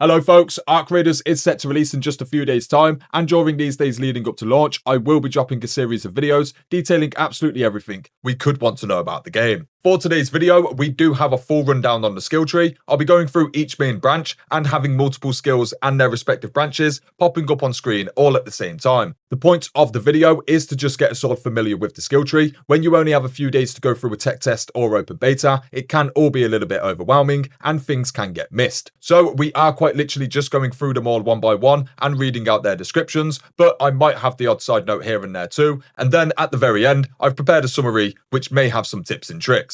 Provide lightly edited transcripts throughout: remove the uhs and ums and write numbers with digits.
Hello folks, Ark Raiders is set to release in just a few days time, and during these days leading up to launch, I will be dropping a series of videos detailing absolutely everything we could want to know about the game. For today's video, we do have a full rundown on the skill tree. I'll be going through each main branch and having multiple skills and their respective branches popping up on screen all at the same time. The point of the video is to just get us all familiar with the skill tree. When you only have a few days to go through a tech test or open beta, it can all be a little bit overwhelming and things can get missed. So we are quite literally just going through them all one by one and reading out their descriptions, but I might have the odd side note here and there too. And then at the very end, I've prepared a summary which may have some tips and tricks.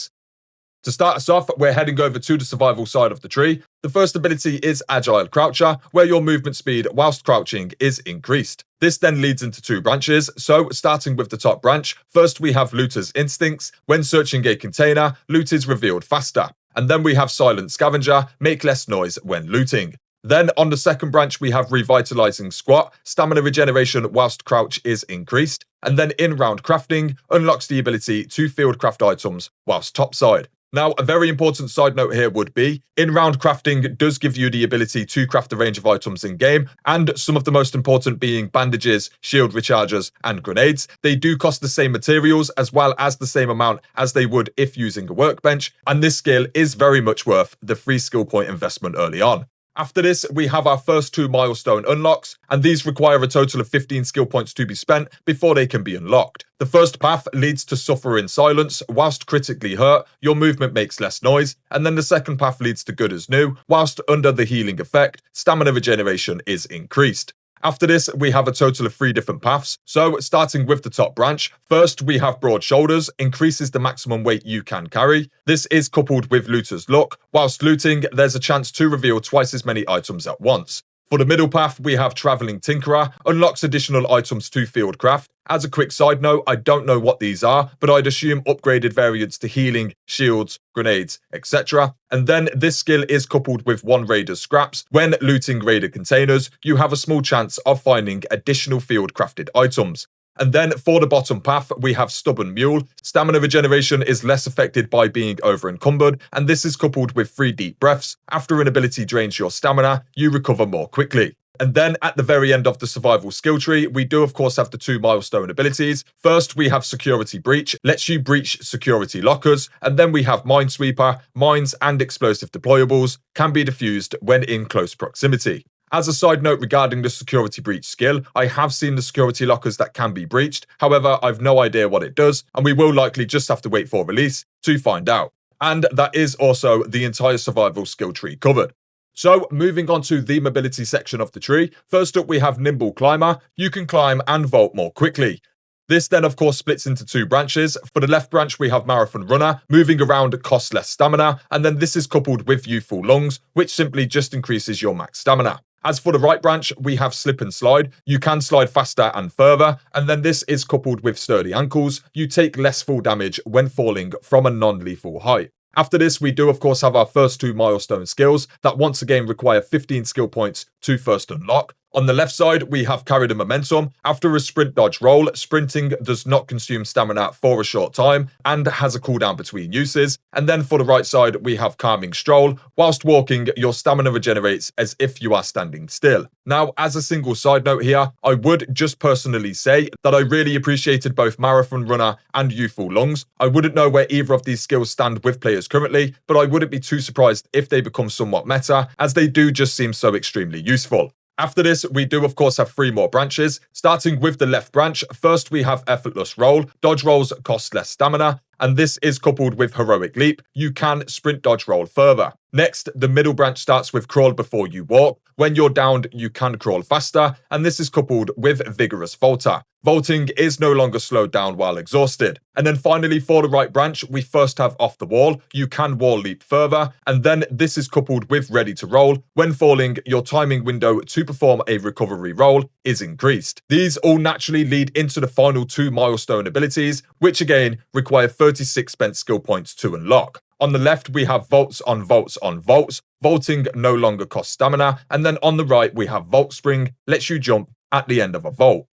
To start us off, we're heading over to the survival side of the tree. The first ability is Agile Croucher, where your movement speed whilst crouching is increased. This then leads into two branches, so starting with the top branch, first we have Looter's Instincts. When searching a container, loot is revealed faster. And then we have Silent Scavenger, make less noise when looting. Then on the second branch we have Revitalizing Squat, stamina regeneration whilst crouch is increased. And then in-round crafting unlocks the ability to field craft items whilst topside. Now, a very important side note here would be, in-round crafting does give you the ability to craft a range of items in-game, and some of the most important being bandages, shield rechargers, and grenades. They do cost the same materials as well as the same amount as they would if using a workbench, and this skill is very much worth the free skill point investment early on. After this, we have our first two milestone unlocks, and these require a total of 15 skill points to be spent before they can be unlocked. The first path leads to Suffer in Silence. Whilst critically hurt, your movement makes less noise, and then the second path leads to Good as New. Whilst under the healing effect, stamina regeneration is increased. After this, we have a total of 3 different paths. So, starting with the top branch, first we have Broad Shoulders, increases the maximum weight you can carry. This is coupled with Looter's Luck. Whilst looting, there's a chance to reveal twice as many items at once. For the middle path, we have Traveling Tinkerer, unlocks additional items to field craft. As a quick side note, I don't know what these are, but I'd assume upgraded variants to healing, shields, grenades, etc. And then this skill is coupled with one Raider's Scraps. When looting Raider containers, you have a small chance of finding additional field crafted items. And then for the bottom path, we have Stubborn Mule. Stamina regeneration is less affected by being over encumbered, and this is coupled with 3 deep breaths. After an ability drains your stamina, you recover more quickly. And then at the very end of the survival skill tree, we do of course have the 2 milestone abilities. First, we have Security Breach, lets you breach security lockers. And then we have Minesweeper, mines and explosive deployables can be defused when in close proximity. As a side note regarding the Security Breach skill, I have seen the security lockers that can be breached. However, I've no idea what it does, and we will likely just have to wait for release to find out. And that is also the entire survival skill tree covered. So, moving on to the mobility section of the tree, first up we have Nimble Climber. You can climb and vault more quickly. This then of course splits into 2 branches. For the left branch we have Marathon Runner, moving around costs less stamina, and then this is coupled with Youthful Lungs, which simply just increases your max stamina. As for the right branch, we have Slip and Slide. You can slide faster and further, and then this is coupled with Sturdy Ankles. You take less fall damage when falling from a non-lethal height. After this, we do of course have our first 2 milestone skills that once again require 15 skill points to first unlock. On the left side, we have Carry the Momentum. After a sprint dodge roll, sprinting does not consume stamina for a short time and has a cooldown between uses. And then for the right side, we have Calming Stroll. Whilst walking, your stamina regenerates as if you are standing still. Now, as a single side note here, I would just personally say that I really appreciated both Marathon Runner and Youthful Lungs. I wouldn't know where either of these skills stand with players currently, but I wouldn't be too surprised if they become somewhat meta, as they do just seem so extremely useful. After this, we do of course have 3 more branches. Starting with the left branch, first we have Effortless Roll. Dodge rolls cost less stamina, and this is coupled with Heroic Leap. You can sprint dodge roll further. Next, the middle branch starts with Crawl Before You Walk. When you're downed, you can crawl faster, and this is coupled with Vigorous Vaulter. Vaulting is no longer slowed down while exhausted. And then finally, for the right branch, we first have Off the Wall. You can wall leap further, and then this is coupled with Ready to Roll. When falling, your timing window to perform a recovery roll is increased. These all naturally lead into the final 2 milestone abilities, which again require 36 spent skill points to unlock. On the left, we have Vaults on Vaults on Vaults. Vaulting no longer costs stamina. And then on the right, we have Vault Spring, lets you jump at the end of a vault.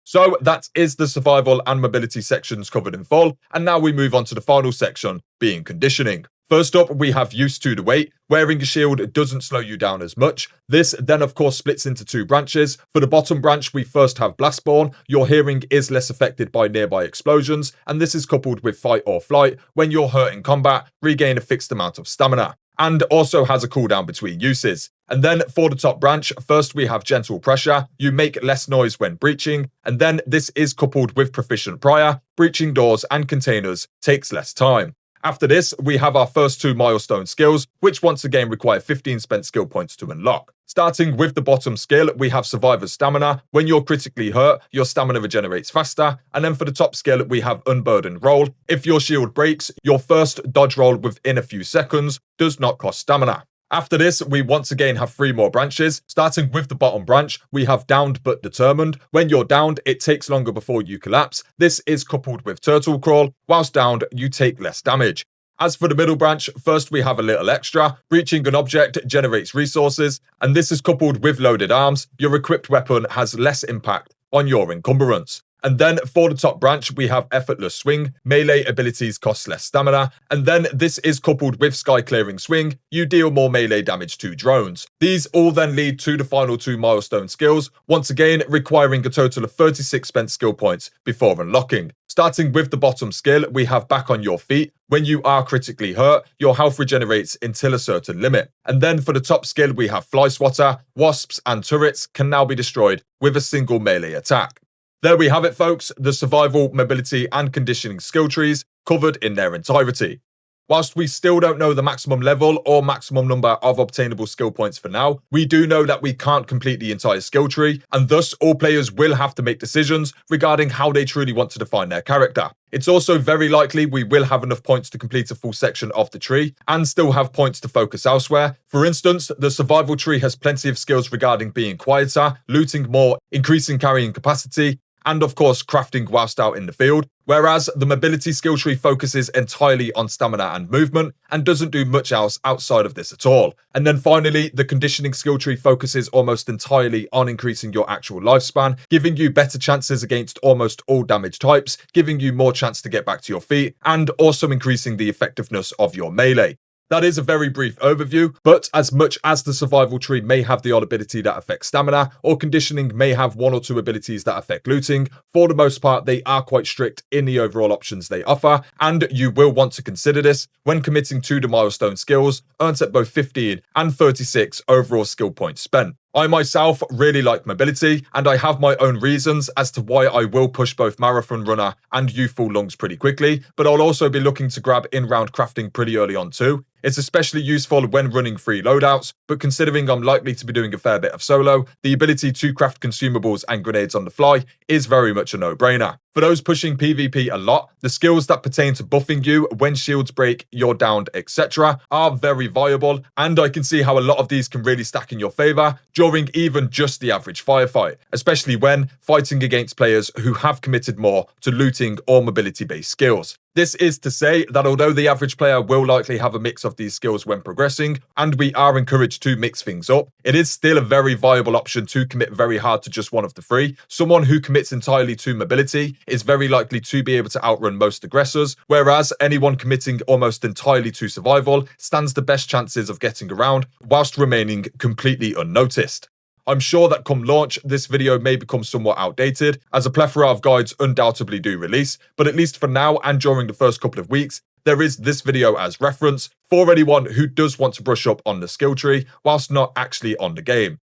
So that is the survival and mobility sections covered in full. And now we move on to the final section, being conditioning. First up, we have Used to the Wait. Wearing a shield doesn't slow you down as much. This then of course splits into two branches. For the bottom branch, we first have Blastborn. Your hearing is less affected by nearby explosions, and this is coupled with Fight or Flight. When you're hurt in combat, regain a fixed amount of stamina, and also has a cooldown between uses. And then for the top branch, first we have Gentle Pressure. You make less noise when breaching, and then this is coupled with Proficient Prior. Breaching doors and containers takes less time. After this, we have our first two milestone skills, which once again require 15 spent skill points to unlock. Starting with the bottom skill, we have Survivor's Stamina. When you're critically hurt, your stamina regenerates faster. And then for the top skill, we have Unburdened Roll. If your shield breaks, your first dodge roll within a few seconds does not cost stamina. After this, we once again have three more branches. Starting with the bottom branch, we have Downed but Determined. When you're downed, it takes longer before you collapse. This is coupled with Turtle Crawl. Whilst downed, you take less damage. As for the middle branch, first we have a little extra. Breaching an object generates resources, and this is coupled with Loaded Arms. Your equipped weapon has less impact on your encumbrance. And then for the top branch, we have Effortless Swing. Melee abilities cost less stamina. And then this is coupled with Sky Clearing Swing. You deal more melee damage to drones. These all then lead to the final two milestone skills, once again requiring a total of 36 spent skill points before unlocking. Starting with the bottom skill, we have Back on Your Feet. When you are critically hurt, your health regenerates until a certain limit. And then for the top skill, we have Fly Swatter. Wasps and turrets can now be destroyed with a single melee attack. There we have it, folks, the survival, mobility and conditioning skill trees covered in their entirety. Whilst we still don't know the maximum level or maximum number of obtainable skill points for now, we do know that we can't complete the entire skill tree, and thus all players will have to make decisions regarding how they truly want to define their character. It's also very likely we will have enough points to complete a full section of the tree and still have points to focus elsewhere. For instance, the survival tree has plenty of skills regarding being quieter, looting more, increasing carrying capacity, and of course crafting whilst out in the field, whereas the mobility skill tree focuses entirely on stamina and movement and doesn't do much else outside of this at all. And then finally, the conditioning skill tree focuses almost entirely on increasing your actual lifespan, giving you better chances against almost all damage types, giving you more chance to get back to your feet, and also increasing the effectiveness of your melee. That is a very brief overview, but as much as the survival tree may have the odd ability that affects stamina, or conditioning may have one or two abilities that affect looting, for the most part they are quite strict in the overall options they offer, and you will want to consider this when committing to the milestone skills, earned at both 15 and 36 overall skill points spent. I myself really like mobility, and I have my own reasons as to why I will push both Marathon Runner and Youthful Lungs pretty quickly, but I'll also be looking to grab in-round crafting pretty early on too. It's especially useful when running free loadouts, but considering I'm likely to be doing a fair bit of solo, the ability to craft consumables and grenades on the fly is very much a no-brainer. For those pushing PvP a lot, the skills that pertain to buffing you when shields break, you're downed, etc. are very viable, and I can see how a lot of these can really stack in your favour during even just the average firefight, especially when fighting against players who have committed more to looting or mobility-based skills. This is to say that although the average player will likely have a mix of these skills when progressing, and we are encouraged to mix things up, it is still a very viable option to commit very hard to just one of the three. Someone who commits entirely to mobility is very likely to be able to outrun most aggressors, whereas anyone committing almost entirely to survival stands the best chances of getting around whilst remaining completely unnoticed. I'm sure that come launch, this video may become somewhat outdated, as a plethora of guides undoubtedly do release, but at least for now and during the first couple of weeks, there is this video as reference for anyone who does want to brush up on the skill tree whilst not actually on the game.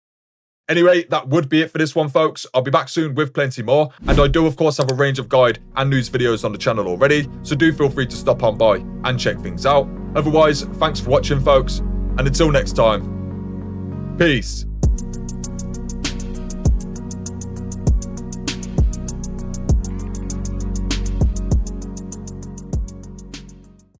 Anyway, that would be it for this one, folks. I'll be back soon with plenty more, and I do of course have a range of guide and news videos on the channel already, so do feel free to stop on by and check things out. Otherwise, thanks for watching, folks, and until next time, peace.